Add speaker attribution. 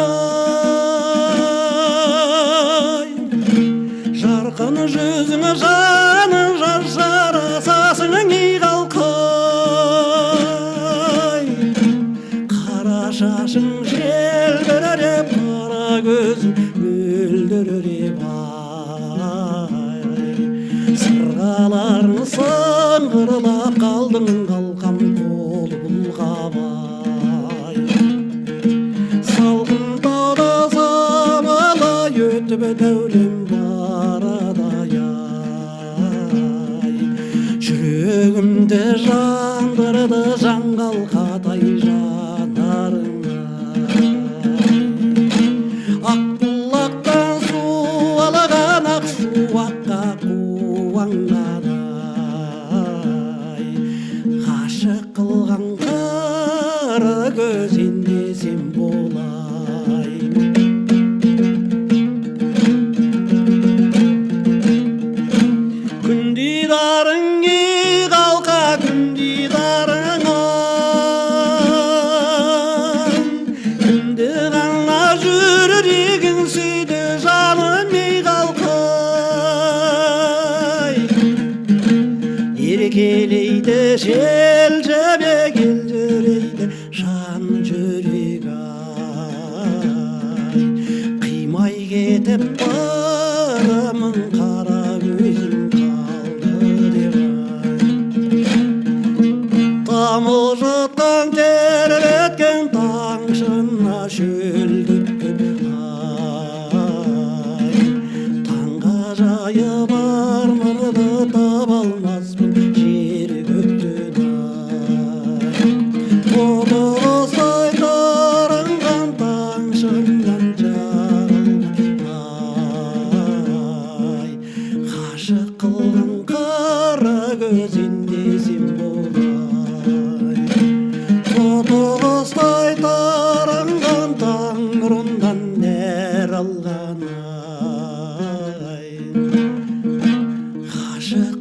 Speaker 1: ай, жарқын жүзіңе жаным жар жарасасың ей қалқай, қара шашың желбіреп қара көзің мөлдіреп ай, сырғаларың сыңғырлап қалдың қалқам толы бұлғабай, салқын тауда самалай өтіп дәулем барадай ай, жүрегімді жандырды жаңғалқатай жанарың ақ бұлақтан су алған ақ шуаққа қуанғадай, ғашық қылған қара көз енді сен болай. Күндидарың ей қалқа күндидарың ай, кімді ғана жүрегің сүйді жаным ей қалқай, еркелейді жел жебе келжірейді жан жүрек ай, қимай кетіп барамын қара көзім қалды деп ай, тамылжытқан тербеткен таңшына шөлдіккен ай, таңға жайып арманды таба алмаспын жер көктен ай, отыздай таранған таңшымнан жаралған ай, ғашық қылған қара көз енді сен болай, отыздай таранған таң нұрынан нәр алған ай, ғашық